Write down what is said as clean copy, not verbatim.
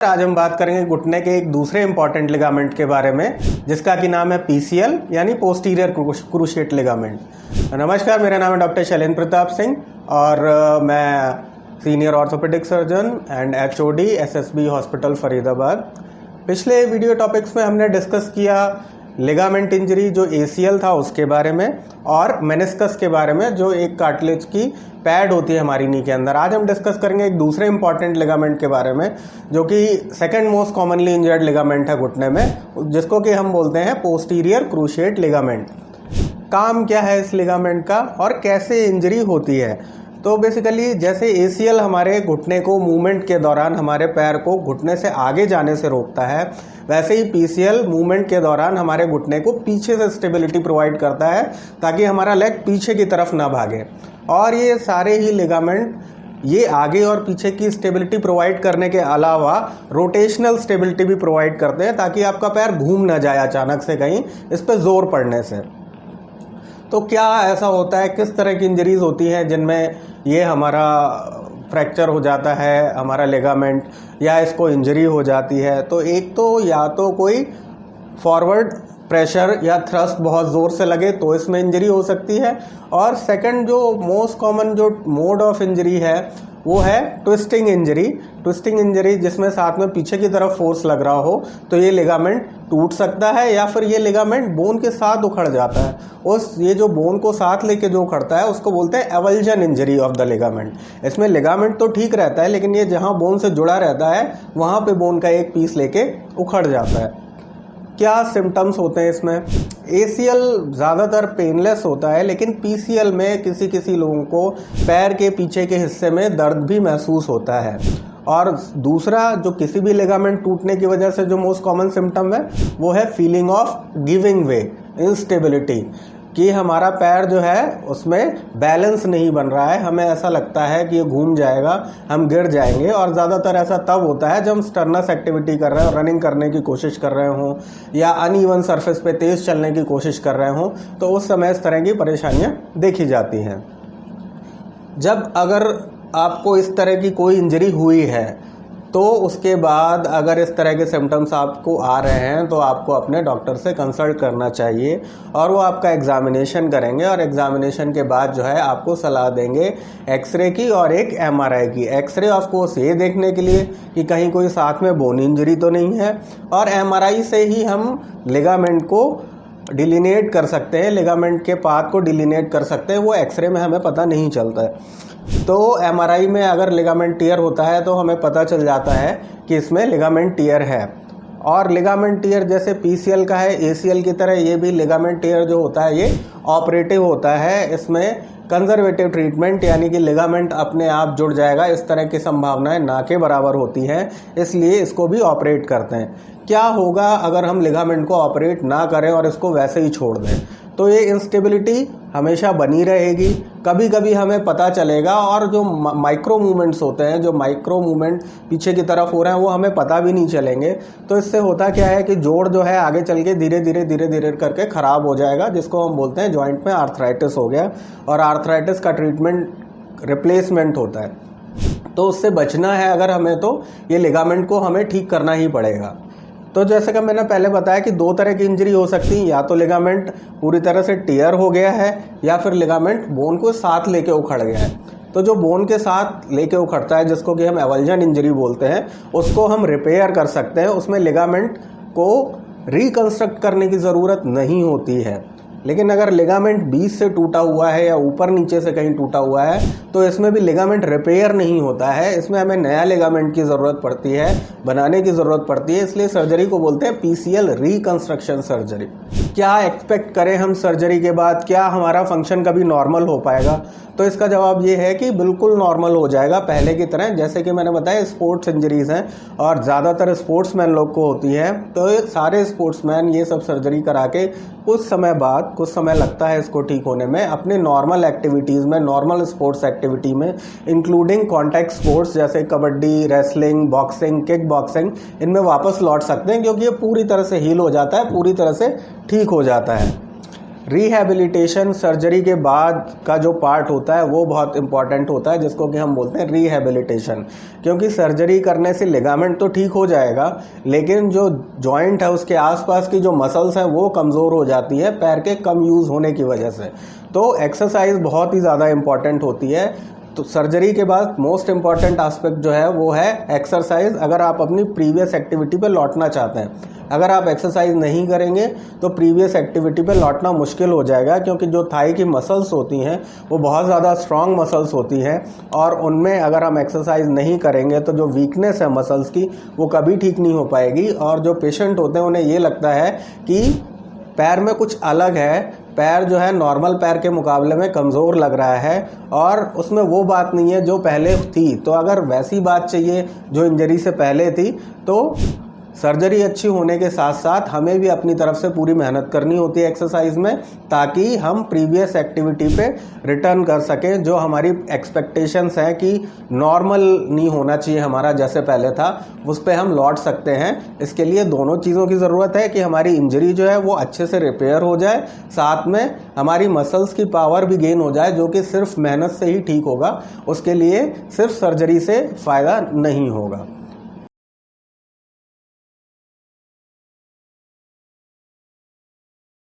आज हम बात करेंगे घुटने के एक दूसरे इंपॉर्टेंट लिगामेंट के बारे में जिसका कि नाम है पीसीएल यानी पोस्टीरियर क्रूशिएट लिगामेंट। नमस्कार, मेरा नाम है डॉक्टर शैलेंद्र प्रताप सिंह और मैं senior orthopaedic surgeon and HOD SSB hospital Faridabad. पिछले वीडियो टॉपिक्स में हमने डिस्कस किया लिगामेंट इंजरी जो एसीएल था उसके बारे में और मेनिस्कस के बारे में जो एक कार्टिलेज की पैड होती है हमारी नी के अंदर। आज हम डिस्कस करेंगे एक दूसरे इंपॉर्टेंट लिगामेंट के बारे में जो कि second most commonly injured ligament है घुटने में, जिसको कि हम बोलते हैं पोस्टीरियर क्रूशिएट लिगामेंट। काम क्या है इस लिगामेंट का और कैसे इंजरी होती है? तो बेसिकली जैसे एसीएल हमारे घुटने को मूवमेंट के दौरान हमारे पैर को घुटने से आगे जाने से रोकता है, वैसे ही पीसीएल मूवमेंट के दौरान हमारे घुटने को पीछे से स्टेबिलिटी प्रोवाइड करता है ताकि हमारा लेग पीछे की तरफ ना भागे। और ये सारे ही लिगामेंट ये आगे और पीछे की स्टेबिलिटी प्रोवाइड करने के अलावा रोटेशनल स्टेबिलिटी भी प्रोवाइड करते हैं ताकि आपका पैर घूम ना जाए अचानक से कहीं इस पर जोर पड़ने से। तो क्या ऐसा होता है, किस तरह की इंजरीज होती हैं जिनमें ये हमारा फ्रैक्चर हो जाता है हमारा लिगामेंट या इसको इंजरी हो जाती है? तो एक तो या तो कोई फॉरवर्ड प्रेशर या थ्रस्ट बहुत ज़ोर से लगे तो इसमें इंजरी हो सकती है, और सेकंड जो मोस्ट कॉमन जो मोड ऑफ इंजरी है वो है ट्विस्टिंग इंजरी। ट्विस्टिंग इंजरी जिसमें साथ में पीछे की तरफ फोर्स लग रहा हो तो ये लिगामेंट टूट सकता है या फिर ये लिगामेंट बोन के साथ उखड़ जाता है। ये जो बोन को साथ लेके जो उखड़ता है उसको बोलते हैं avulsion injury of the ligament. इसमें लिगामेंट तो ठीक रहता है लेकिन ये जहाँ बोन से जुड़ा रहता है वहाँ पे बोन का एक पीस लेके उखड़ जाता है। क्या सिम्टम्स होते हैं इसमें? एसीएल ज़्यादातर पेनलेस होता है लेकिन पीसीएल में किसी किसी लोगों को पैर के पीछे के हिस्से में दर्द भी महसूस होता है। और दूसरा जो किसी भी लिगामेंट टूटने की वजह से जो मोस्ट कॉमन सिम्टम है वो है feeling of giving way, instability, कि हमारा पैर जो है उसमें बैलेंस नहीं बन रहा है, हमें ऐसा लगता है कि ये घूम जाएगा, हम गिर जाएंगे। और ज़्यादातर ऐसा तब होता है जब हम स्टर्नस एक्टिविटी कर रहे हो, रनिंग करने की कोशिश कर रहे हों या अनइवन सरफेस पे तेज़ चलने की कोशिश कर रहे हों, तो उस समय इस तरह की परेशानियां देखी जाती हैं। जब अगर आपको इस तरह की कोई इंजरी हुई है तो उसके बाद अगर इस तरह के सिम्टम्स आपको आ रहे हैं तो आपको अपने डॉक्टर से कंसल्ट करना चाहिए और वो आपका एग्जामिनेशन करेंगे और एग्जामिनेशन के बाद जो है आपको सलाह देंगे एक्सरे की और एक एमआरआई की। एक्सरे ऑफ कोर्स ये देखने के लिए कि कहीं कोई साथ में बोन इंजरी तो नहीं है, और एमआरआई से ही हम लिगामेंट को डिलिनेट कर सकते हैं, लिगामेंट के पाथ को डिलिनेट कर सकते हैं। वो एक्सरे में हमें पता नहीं चलता है। तो एमआरआई में अगर लिगामेंट टियर होता है तो हमें पता चल जाता है कि इसमें लिगामेंट टियर है। और लिगामेंट टियर जैसे पीसीएल का है, एसीएल की तरह ये भी लिगामेंट टियर जो होता है ये ऑपरेटिव होता है। इसमें कंजर्वेटिव ट्रीटमेंट यानी कि लिगामेंट अपने आप जुड़ जाएगा, इस तरह की संभावनाएं ना के बराबर होती हैं, इसलिए इसको भी ऑपरेट करते हैं। क्या होगा अगर हम लिगामेंट को ऑपरेट ना करें और इसको वैसे ही छोड़ दें? तो ये इंस्टेबिलिटी हमेशा बनी रहेगी, कभी कभी हमें पता चलेगा, और जो माइक्रो मूवमेंट्स होते हैं, जो माइक्रो मूवमेंट पीछे की तरफ हो रहे हैं वो हमें पता भी नहीं चलेंगे। तो इससे होता क्या है कि जोड़ जो है आगे चल के धीरे धीरे करके ख़राब हो जाएगा, जिसको हम बोलते हैं जॉइंट में आर्थराइटिस हो गया। और आर्थराइटिस का ट्रीटमेंट रिप्लेसमेंट होता है, तो उससे बचना है अगर हमें तो ये लिगामेंट को हमें ठीक करना ही पड़ेगा। तो जैसे कि मैंने पहले बताया कि दो तरह की इंजरी हो सकती है, या तो लिगामेंट पूरी तरह से टियर हो गया है या फिर लिगामेंट बोन को साथ लेके उखड़ गया है। तो जो बोन के साथ लेके उखड़ता है जिसको कि हम एवल्जन इंजरी बोलते हैं, उसको हम रिपेयर कर सकते हैं, उसमें लिगामेंट को रिकंस्ट्रक्ट करने की ज़रूरत नहीं होती है। लेकिन अगर लिगामेंट बीच से टूटा हुआ है या ऊपर नीचे से कहीं टूटा हुआ है तो इसमें भी लिगामेंट रिपेयर नहीं होता है, इसमें हमें नया लिगामेंट की ज़रूरत पड़ती है, बनाने की ज़रूरत पड़ती है। इसलिए सर्जरी को बोलते हैं पीसीएल रिकंस्ट्रक्शन सर्जरी। क्या एक्सपेक्ट करें हम सर्जरी के बाद? क्या हमारा फंक्शन कभी नॉर्मल हो पाएगा? तो इसका जवाब ये है कि बिल्कुल नॉर्मल हो जाएगा पहले की तरह। जैसे कि मैंने बताया स्पोर्ट्स इंजरीज़ हैं और ज़्यादातर स्पोर्ट्समैन लोग को होती है, तो सारे स्पोर्ट्समैन ये सब सर्जरी करा के कुछ समय बाद, कुछ समय लगता है इसको ठीक होने में, अपने नॉर्मल एक्टिविटीज़ में, नॉर्मल स्पोर्ट्स एक्टिविटी में, इंक्लूडिंग कॉन्टैक्ट स्पोर्ट्स जैसे kabaddi, wrestling, boxing, kick boxing, इनमें वापस लौट सकते हैं क्योंकि ये पूरी तरह से हील हो जाता है, पूरी तरह से ठीक हो जाता है। रिहैबिलिटेशन सर्जरी के बाद का जो पार्ट होता है वो बहुत इंपॉर्टेंट होता है, जिसको कि हम बोलते हैं रिहैबिलिटेशन। क्योंकि सर्जरी करने से लिगामेंट तो ठीक हो जाएगा, लेकिन जो जॉइंट है उसके आसपास की जो मसल्स हैं वो कमज़ोर हो जाती है पैर के कम यूज़ होने की वजह से। तो एक्सरसाइज बहुत ही ज़्यादा इंपॉर्टेंट होती है। तो सर्जरी के बाद मोस्ट इम्पॉर्टेंट एस्पेक्ट जो है वो है एक्सरसाइज। अगर आप अपनी प्रीवियस एक्टिविटी पे लौटना चाहते हैं, अगर आप एक्सरसाइज नहीं करेंगे तो प्रीवियस एक्टिविटी पे लौटना मुश्किल हो जाएगा, क्योंकि जो थाई की मसल्स होती हैं वो बहुत ज़्यादा स्ट्रांग मसल्स होती हैं, और उनमें अगर हम एक्सरसाइज नहीं करेंगे तो जो वीकनेस है मसल्स की वो कभी ठीक नहीं हो पाएगी। और जो पेशेंट होते हैं उन्हें ये लगता है कि पैर में कुछ अलग है, पैर जो है नॉर्मल पैर के मुकाबले में कमज़ोर लग रहा है, और उसमें वो बात नहीं है जो पहले थी। तो अगर वैसी बात चाहिए जो इंजरी से पहले थी, तो सर्जरी अच्छी होने के साथ साथ हमें भी अपनी तरफ से पूरी मेहनत करनी होती है एक्सरसाइज में, ताकि हम प्रीवियस एक्टिविटी पे रिटर्न कर सकें। जो हमारी एक्सपेक्टेशंस हैं कि नॉर्मल नहीं होना चाहिए हमारा जैसे पहले था, उस पर हम लौट सकते हैं। इसके लिए दोनों चीज़ों की ज़रूरत है कि हमारी इंजरी जो है वो अच्छे से रिपेयर हो जाए, साथ में हमारी मसल्स की पावर भी गेन हो जाए, जो कि सिर्फ मेहनत से ही ठीक होगा। उसके लिए सिर्फ सर्जरी से फ़ायदा नहीं होगा।